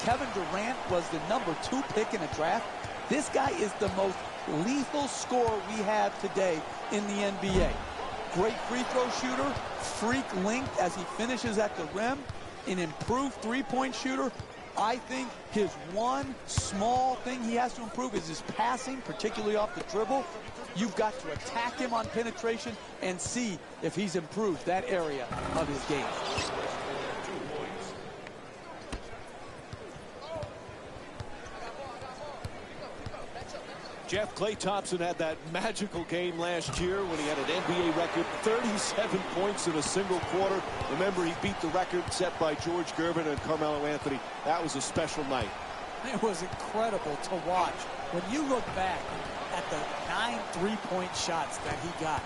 Kevin Durant was the #2 pick in the draft. This guy is the most lethal scorer we have today in the NBA. Great free throw shooter, freak length as he finishes at the rim, an improved three-point shooter. I think his one small thing he has to improve is his passing, particularly off the dribble. You've got to attack him on penetration and see if he's improved that area of his game. Jeff, Klay Thompson had that magical game last year when he had an NBA record, 37 points in a single quarter. Remember, he beat the record set by George Gervin and Carmelo Anthony. That was a special night. It was incredible to watch. When you look back at the 9 3-point shots that he got,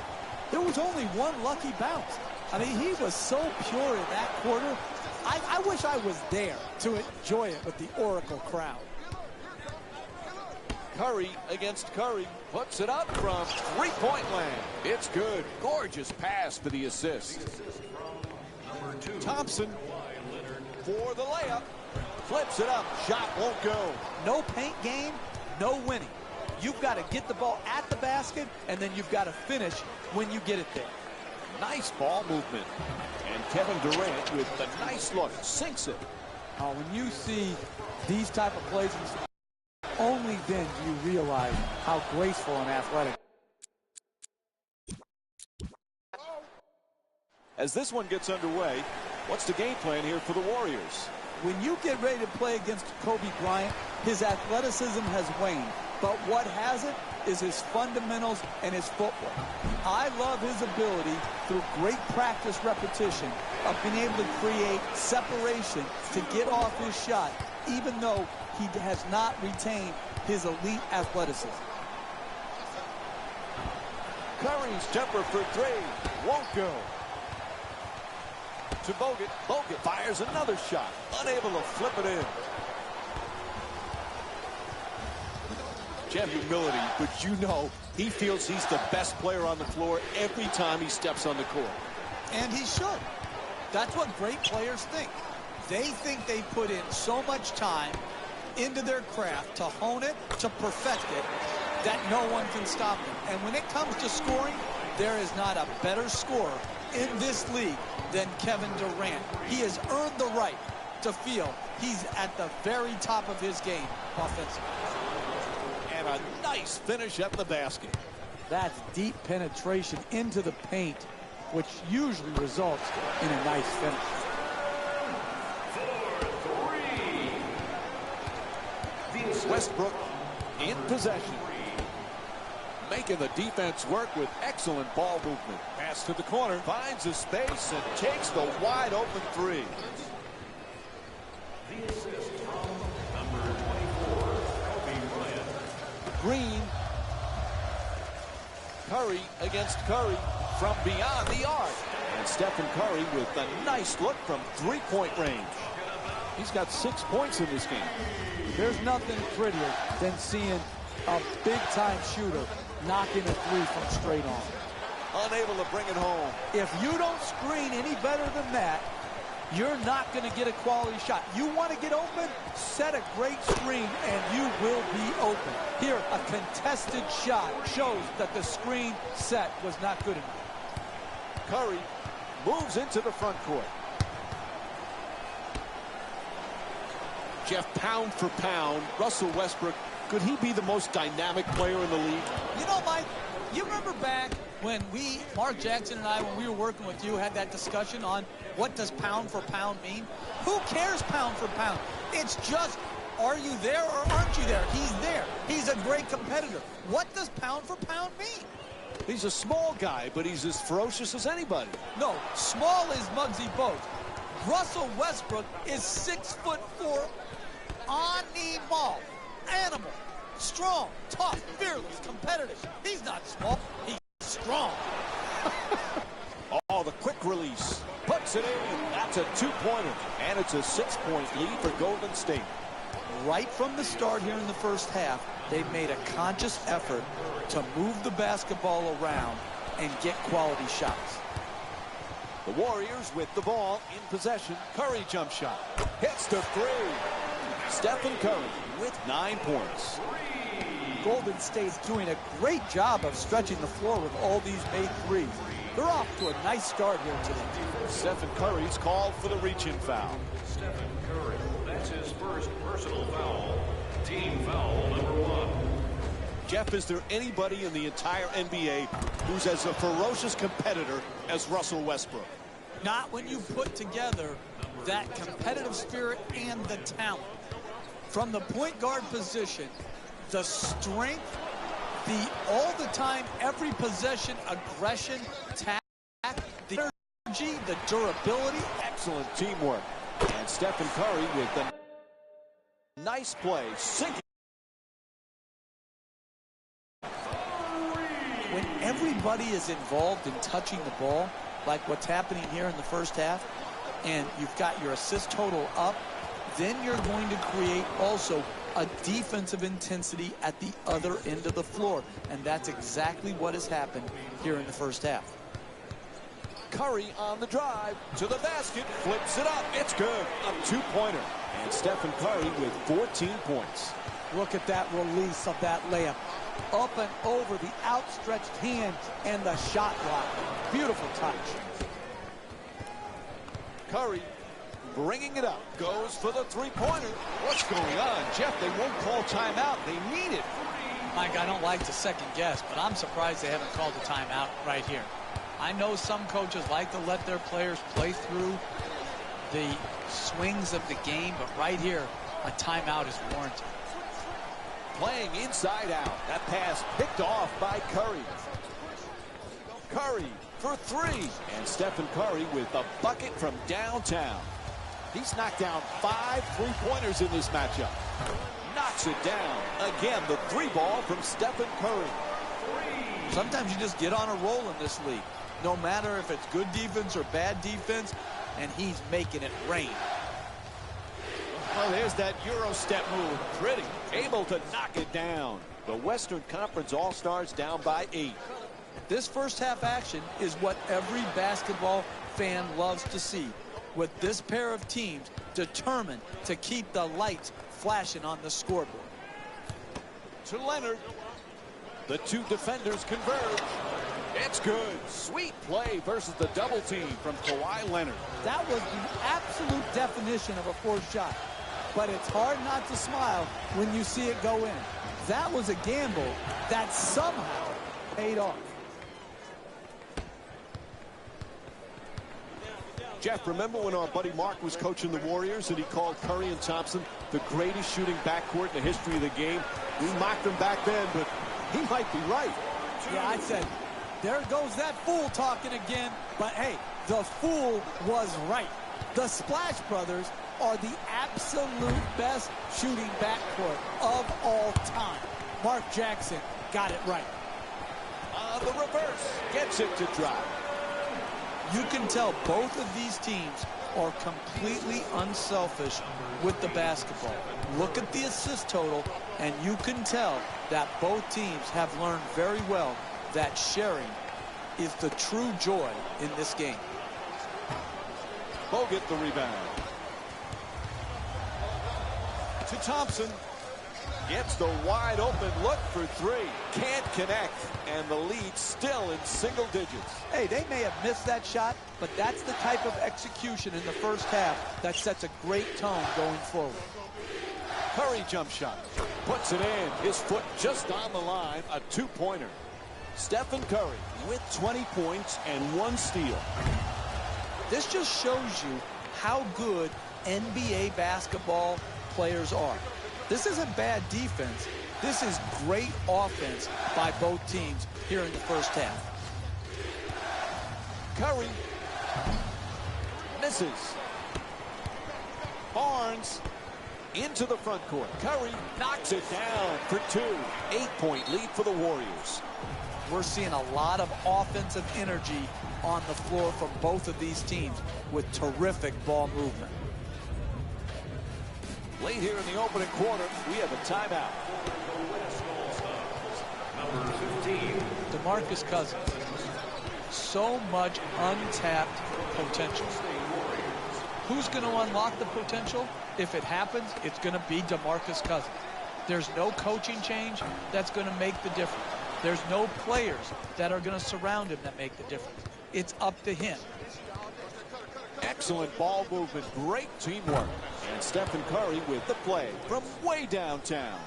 there was only one lucky bounce. I mean, he was so pure in that quarter. I wish I was there to enjoy it with the Oracle crowd. Curry against Curry, puts it up from three-point land. It's good. Gorgeous pass for the assist. Thompson for the layup. Flips it up. Shot won't go. No paint game, no winning. You've got to get the ball at the basket, and then you've got to finish when you get it there. Nice ball movement. And Kevin Durant with the nice look. Sinks it. When you see these type of plays, only then do you realize how graceful and athletic. As this one gets underway, what's the game plan here for the Warriors? When you get ready to play against Kobe Bryant, his athleticism has waned. But what hasn't is his fundamentals and his footwork. I love his ability through great practice repetition of being able to create separation to get off his shot, even though he has not retained his elite athleticism. Curry's jumper for three. Won't go. To Bogut. Bogut fires another shot. Unable to flip it in. Jeff, humility, but you know he feels he's the best player on the floor every time he steps on the court. And he should. That's what great players think. They think they put in so much time into their craft to hone it, to perfect it, that no one can stop them. And when it comes to scoring, there is not a better scorer in this league than Kevin Durant. He has earned the right to feel he's at the very top of his game offensively. And a nice finish at the basket. That's deep penetration into the paint, which usually results in a nice finish. Westbrook in possession. Making the defense work with excellent ball movement. Pass to the corner. Finds a space and takes the wide open three. The assist from number 24, Kobe Bryant. Green. Curry against Curry from beyond the arc. And Stephen Curry with a nice look from three-point range. He's got 6 points in this game. There's nothing prettier than seeing a big-time shooter knocking a three from straight on. Unable to bring it home. If you don't screen any better than that, you're not going to get a quality shot. You want to get open, set a great screen, and you will be open. Here, a contested shot shows that the screen set was not good enough. Curry moves into the front court. Jeff, pound for pound, Russell Westbrook, could he be the most dynamic player in the league? You know, Mike, you remember back when Mark Jackson and I, when we were working with you, had that discussion on what does pound for pound mean? Who cares pound for pound? It's just, are you there or aren't you there? He's there. He's a great competitor. What does pound for pound mean? He's a small guy, but he's as ferocious as anybody. No, small is Muggsy Bogues. Russell Westbrook is 6'4", animal, animal, strong, tough, fearless, competitive. He's not small, he's strong. Oh, the quick release. Puts it in. That's a two-pointer. And it's a 6-point lead for Golden State. Right from the start here in the first half, they've made a conscious effort to move the basketball around and get quality shots. The Warriors with the ball in possession. Curry jump shot. Hits the three. Stephen Curry with 9 points. Golden State's doing a great job of stretching the floor with all these made threes. They're off to a nice start here today. Stephen Curry's called for the reach-in foul. Stephen Curry, that's his first personal foul. Team foul number 1. Jeff, is there anybody in the entire NBA who's as a ferocious competitor as Russell Westbrook? Not when you put together that competitive spirit and the talent. From the point guard position, the strength, the all-the-time, every possession, aggression, tact, the energy, the durability. Excellent teamwork. And Stephen Curry with the nice play. Sinking. When everybody is involved in touching the ball, like what's happening here in the first half, and you've got your assist total up, then you're going to create also a defensive intensity at the other end of the floor. And that's exactly what has happened here in the first half. Curry on the drive to the basket, flips it up. It's good. A two-pointer. And Stephen Curry with 14 points. Look at that release of that layup. Up and over the outstretched hand and the shot block. Beautiful touch. Curry bringing it up. Goes for the three-pointer. What's going on? Jeff, they won't call timeout. They need it. Mike, I don't like to second guess, but I'm surprised they haven't called a timeout right here. I know some coaches like to let their players play through the swings of the game, but right here, a timeout is warranted. Playing inside out. That pass picked off by Curry. Curry for three. And Stephen Curry with a bucket from downtown. He's knocked down 5 three-pointers in this matchup. Knocks it down. Again, the three ball from Stephen Curry. Sometimes you just get on a roll in this league. No matter if it's good defense or bad defense, and he's making it rain. Well, there's that Euro step move. Pretty. Able to knock it down. The Western Conference All-Stars down by 8. This first half action is what every basketball fan loves to see, with this pair of teams determined to keep the lights flashing on the scoreboard. To Leonard. The two defenders converge. It's good. Sweet play versus the double team from Kawhi Leonard. That was the absolute definition of a forced shot. But it's hard not to smile when you see it go in. That was a gamble that somehow paid off. Jeff, remember when our buddy Mark was coaching the Warriors and he called Curry and Thompson the greatest shooting backcourt in the history of the game? We mocked them back then, but he might be right. Yeah, I said, there goes that fool talking again. But hey, the fool was right. The Splash Brothers are the absolute best shooting backcourt of all time. Mark Jackson got it right. The reverse gets it to drop. You can tell both of these teams are completely unselfish with the basketball. Look at the assist total, and you can tell that both teams have learned very well that sharing is the true joy in this game. Bogut the rebound. To Thompson. Gets the wide open look for three. Can't connect. And the lead still in single digits. Hey, they may have missed that shot, but that's the type of execution in the first half that sets a great tone going forward. Curry jump shot. Puts it in. His foot just on the line. A two-pointer. Stephen Curry with 20 points and 1 steal. This just shows you how good NBA basketball players are. This isn't bad defense. This is great offense by both teams here in the first half. Curry misses. Barnes into the front court. Curry knocks it down for 2. 8-point lead for the Warriors. We're seeing a lot of offensive energy on the floor from both of these teams with terrific ball movement. Late here in the opening quarter, we have a timeout. Number 15. DeMarcus Cousins. So much untapped potential. Who's going to unlock the potential? If it happens, it's going to be DeMarcus Cousins. There's no coaching change that's going to make the difference. There's no players that are going to surround him that make the difference. It's up to him. Excellent ball movement, great teamwork. And Stephen Curry with the play from way downtown.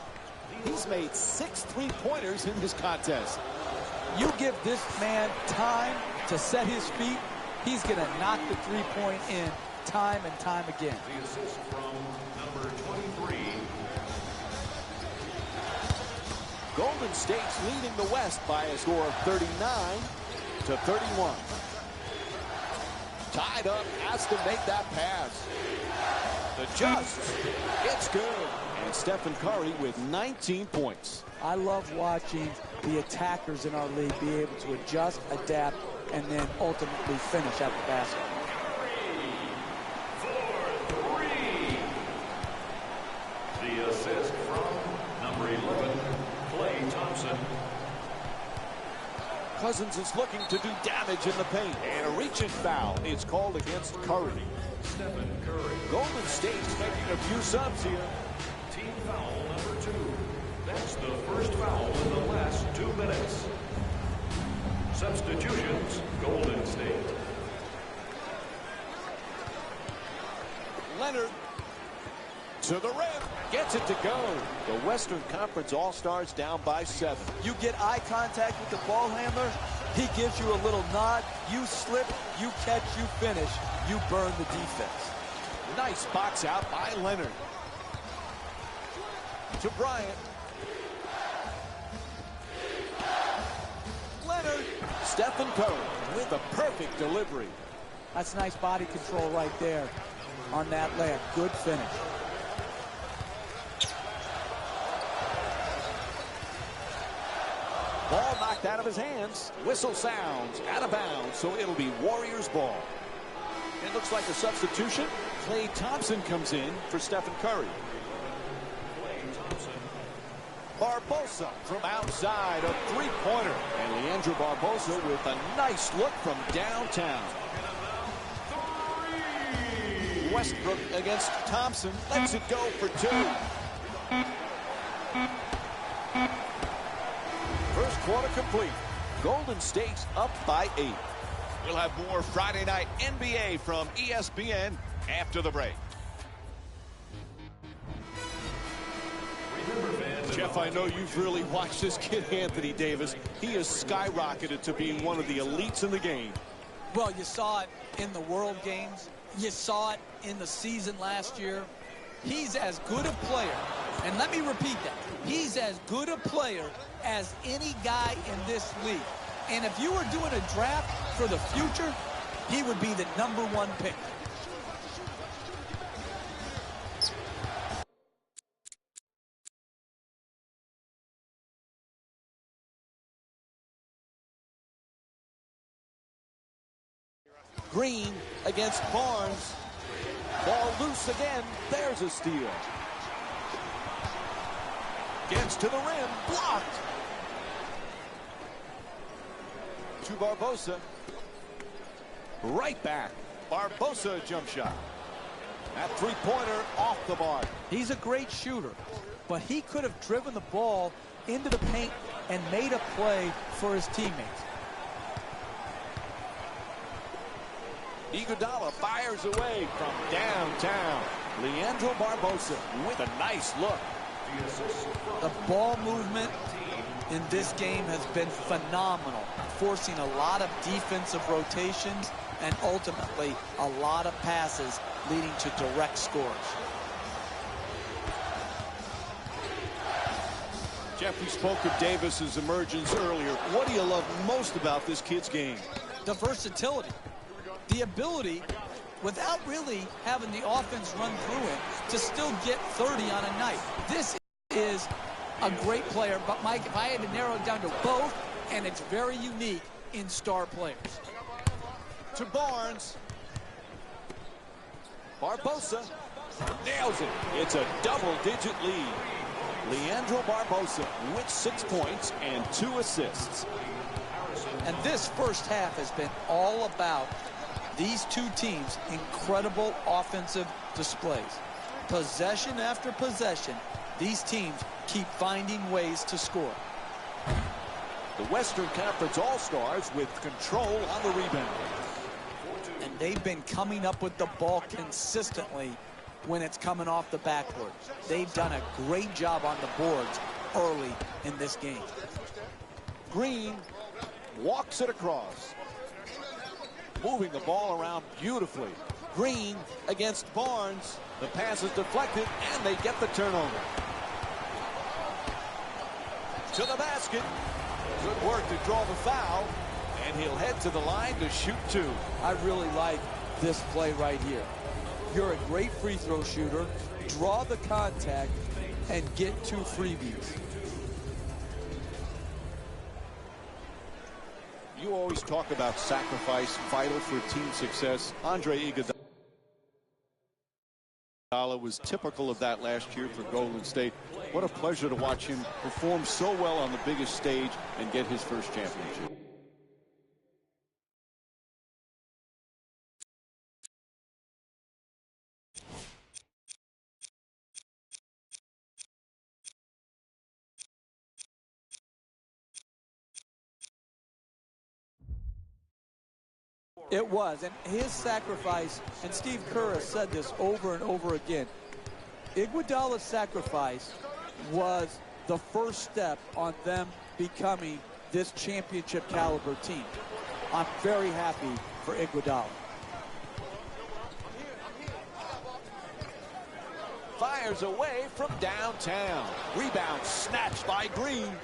He's made 6 3-pointers in this contest. You give this man time to set his feet, he's going to knock the three-point in time and time again. The assist from number 23. Golden State's leading the West by a score of 39-31. Tied up, has to make that pass. Adjusts. It's good. And Stephen Curry with 19 points. I love watching the attackers in our league be able to adjust, adapt, and then ultimately finish at the basket. For 3. The assist from number 11, Klay Thompson. Cousins is looking to do damage in the paint. And a reach-in foul is called against Curry. Stephen Curry. Golden State's making a few subs here. Team foul number 2. That's the first foul in the last 2 minutes. Substitutions, Golden State. Leonard to the rim. Gets it to go. The Western Conference All-Stars down by 7. You get eye contact with the ball handler, he gives you a little nod, you slip, you catch, you finish, you burn the defense. Nice box out by Leonard. To Bryant. Leonard. Stephen Curry with the perfect delivery. That's nice body control right there on that layup. Good finish. Ball knocked out of his hands. Whistle sounds out of bounds, so it'll be Warriors ball. It looks like a substitution. Klay Thompson comes in for Stephen Curry. Klay Thompson. Barbosa from outside, a three-pointer. And Leandro Barbosa with a nice look from downtown. 3. Westbrook against Thompson. Lets it go for 2. First quarter complete. Golden State's up by 8. We'll have more Friday Night NBA from ESPN after the break. Jeff, I know you've really watched this kid, Anthony Davis. He has skyrocketed to being one of the elites in the game. Well, you saw it in the World Games. You saw it in the season last year. He's as good a player, and let me repeat that. He's as good a player as any guy in this league. And if you were doing a draft for the future, he would be the #1 pick. Green against Barnes. Ball loose again. There's a steal. Gets to the rim. Blocked. To Barbosa. Right back. Barbosa jump shot. That three-pointer off the mark. He's a great shooter, but he could have driven the ball into the paint and made a play for his teammates. Iguodala fires away from downtown. Leandro Barbosa with a nice look. The ball movement in this game has been phenomenal, forcing a lot of defensive rotations and ultimately a lot of passes leading to direct scores. Jeff, we spoke of Davis's emergence earlier. What do you love most about this kid's game? The versatility. The ability, without really having the offense run through him, to still get 30 on a night. This is a great player, but Mike, if I had to narrow it down to both, and it's very unique in star players. To Barnes. Barbosa nails it. It's a double-digit lead. Leandro Barbosa with 6 points and 2 assists. And this first half has been all about These two teams, incredible offensive displays. Possession after possession, these teams keep finding ways to score. The Western Conference All-Stars with control on the rebound. And they've been coming up with the ball consistently when it's coming off the backboard. They've done a great job on the boards early in this game. Green walks it across. Moving the ball around beautifully. Green against Barnes. The pass is deflected, and they get the turnover. To the basket. Good work to draw the foul. And he'll head to the line to shoot two. I really like this play right here. You're a great free throw shooter. Draw the contact and get two freebies. You always talk about sacrifice, vital for team success. Andre Iguodala was typical of that last year for Golden State. What a pleasure to watch him perform so well on the biggest stage and get his first championship. It was, and his sacrifice, and Steve Kerr has said this over and over again, Iguodala's sacrifice was the first step on them becoming this championship caliber team. I'm very happy for Iguodala. Fires away from downtown. Rebound snatched by Green.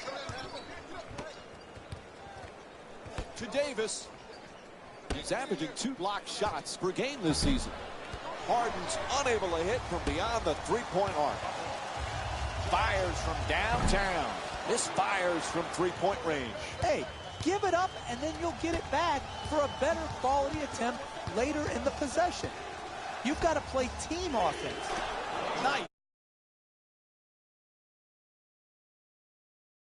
To Davis. He's averaging 2 block shots per game this season. Harden's unable to hit from beyond the three-point arc. Fires from downtown. Misfires from three-point range. Hey, give it up and then you'll get it back for a better quality attempt later in the possession. You've got to play team offense. Nice.